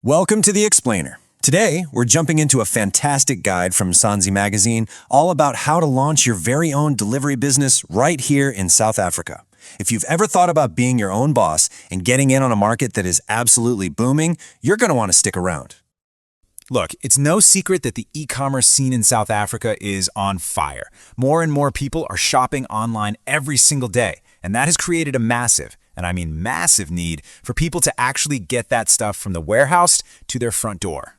Welcome to The Explainer. Today, we're jumping into a fantastic guide from Mzansi magazine all about how to launch your very own delivery business right here in South Africa. If you've ever thought about being your own boss and getting in on a market that is absolutely booming, you're going to want to stick around. Look, it's no secret that the e-commerce scene in South Africa is on fire. More and more people are shopping online every single day, and that has created a massive, and I mean massive need for people to actually get that stuff from the warehouse to their front door.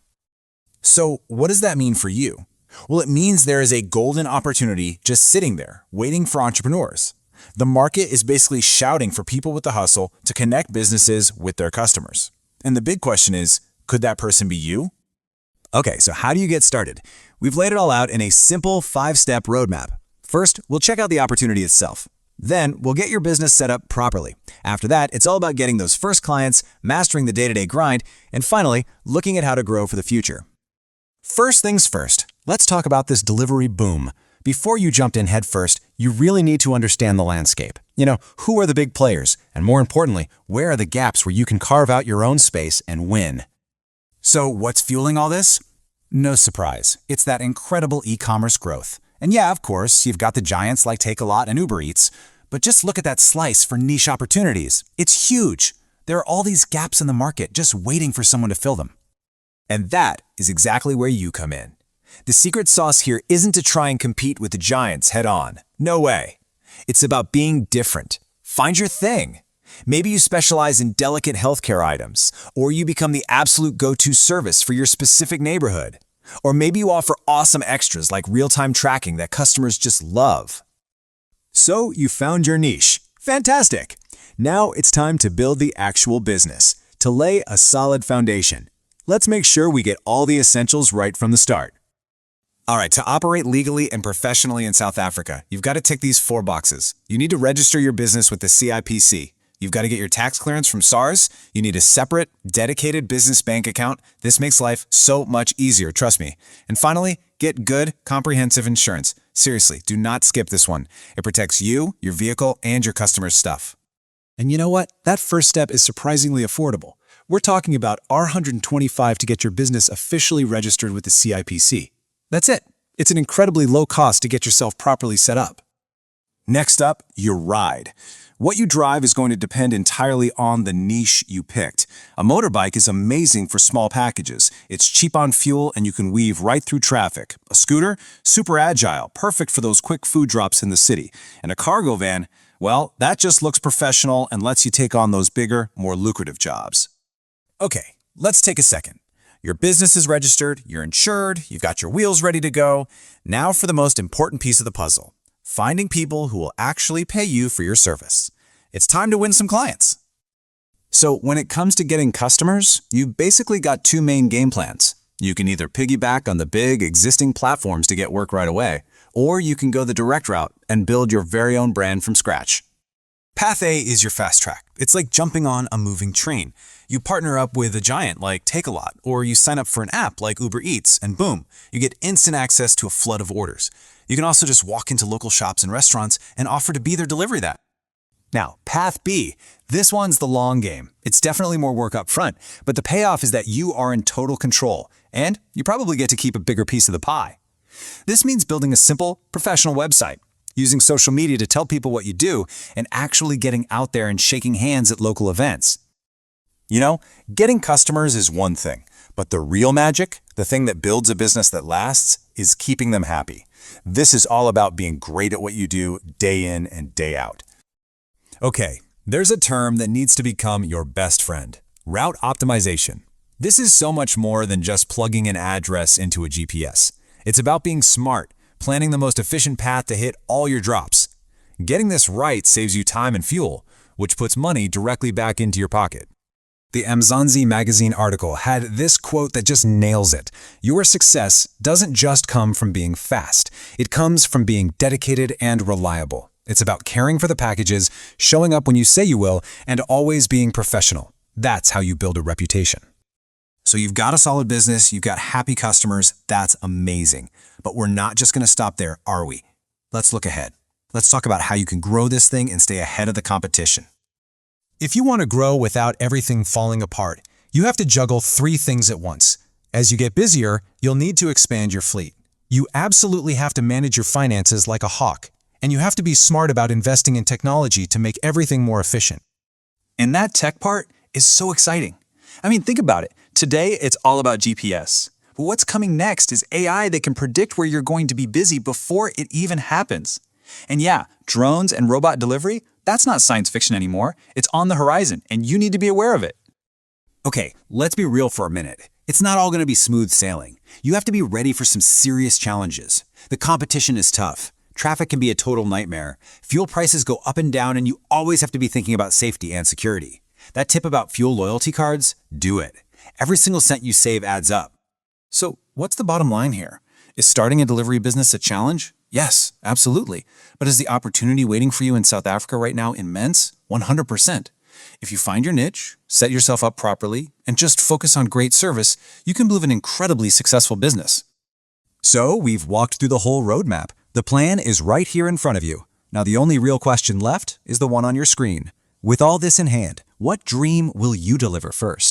So what does that mean for you? Well, it means there is a golden opportunity just sitting there, waiting for entrepreneurs. The market is basically shouting for people with the hustle to connect businesses with their customers. And the big question is, could that person be you? Okay, so how do you get started? We've laid it all out in a simple 5-step roadmap. First, we'll check out the opportunity itself. Then, we'll get your business set up properly. After that, it's all about getting those first clients, mastering the day-to-day grind, and finally, looking at how to grow for the future. First things first, let's talk about this delivery boom. Before you jumped in head first, you really need to understand the landscape. Who are the big players? And more importantly, where are the gaps where you can carve out your own space and win? So what's fueling all this? No surprise, it's that incredible e-commerce growth. And yeah, of course, you've got the giants like Takealot and Uber Eats, but just look at that slice for niche opportunities. It's huge. There are all these gaps in the market just waiting for someone to fill them. And that is exactly where you come in. The secret sauce here isn't to try and compete with the giants head on. No way. It's about being different. Find your thing. Maybe you specialize in delicate healthcare items, or you become the absolute go-to service for your specific neighborhood. Or maybe you offer awesome extras like real-time tracking that customers just love. So you found your niche. Fantastic! Now it's time to build the actual business, to lay a solid foundation. Let's make sure we get all the essentials right from the start. All right, to operate legally and professionally in South Africa, you've got to tick these 4 boxes. You need to register your business with the CIPC. You've got to get your tax clearance from SARS. You need a separate, dedicated business bank account. This makes life so much easier, trust me. And finally, get good, comprehensive insurance. Seriously, do not skip this one. It protects you, your vehicle, and your customers' stuff. And you know what? That first step is surprisingly affordable. We're talking about R125 to get your business officially registered with the CIPC. That's it. It's an incredibly low cost to get yourself properly set up. Next up, your ride. What you drive is going to depend entirely on the niche you picked. A motorbike is amazing for small packages. It's cheap on fuel and you can weave right through traffic. A scooter? Super agile, perfect for those quick food drops in the city. And a cargo van? Well, that just looks professional and lets you take on those bigger, more lucrative jobs. Okay, let's take a second. Your business is registered, you're insured, you've got your wheels ready to go. Now for the most important piece of the puzzle. Finding people who will actually pay you for your service. It's time to win some clients. So when it comes to getting customers, you've basically got 2 main game plans. You can either piggyback on the big existing platforms to get work right away, or you can go the direct route and build your very own brand from scratch. Path A is your fast track. It's like jumping on a moving train. You partner up with a giant like Takealot, or you sign up for an app like Uber Eats, and boom, you get instant access to a flood of orders. You can also just walk into local shops and restaurants and offer to be their delivery that. Now, Path B, this one's the long game. It's definitely more work up front, but the payoff is that you are in total control, and you probably get to keep a bigger piece of the pie. This means building a simple, professional website, using social media to tell people what you do, and actually getting out there and shaking hands at local events. Getting customers is one thing, but the real magic, the thing that builds a business that lasts, is keeping them happy. This is all about being great at what you do day in and day out. Okay, there's a term that needs to become your best friend, route optimization. This is so much more than just plugging an address into a GPS. It's about being smart, planning the most efficient path to hit all your drops. Getting this right saves you time and fuel, which puts money directly back into your pocket. The Mzansi magazine article had this quote that just nails it. Your success doesn't just come from being fast. It comes from being dedicated and reliable. It's about caring for the packages, showing up when you say you will, and always being professional. That's how you build a reputation. So you've got a solid business, you've got happy customers, that's amazing. But we're not just going to stop there, are we? Let's look ahead. Let's talk about how you can grow this thing and stay ahead of the competition. If you want to grow without everything falling apart, You have to juggle 3 things at once. As you get busier, you'll need to expand your fleet. You absolutely have to manage your finances like a hawk, and you have to be smart about investing in technology to make everything more efficient. And that tech part is so exciting. I mean, think about it. Today, it's all about GPS. But what's coming next is AI that can predict where you're going to be busy before it even happens. And yeah, drones and robot delivery, that's not science fiction anymore. It's on the horizon, and you need to be aware of it. Okay, let's be real for a minute. It's not all going to be smooth sailing. You have to be ready for some serious challenges. The competition is tough. Traffic can be a total nightmare. Fuel prices go up and down, and you always have to be thinking about safety and security. That tip about fuel loyalty cards? Do it. Every single cent you save adds up. So, what's the bottom line here? Is starting a delivery business a challenge? Yes, absolutely. But is the opportunity waiting for you in South Africa right now immense? 100%. If you find your niche, set yourself up properly, and just focus on great service, you can build an incredibly successful business. So, we've walked through the whole roadmap. The plan is right here in front of you. Now, the only real question left is the one on your screen. With all this in hand, what dream will you deliver first?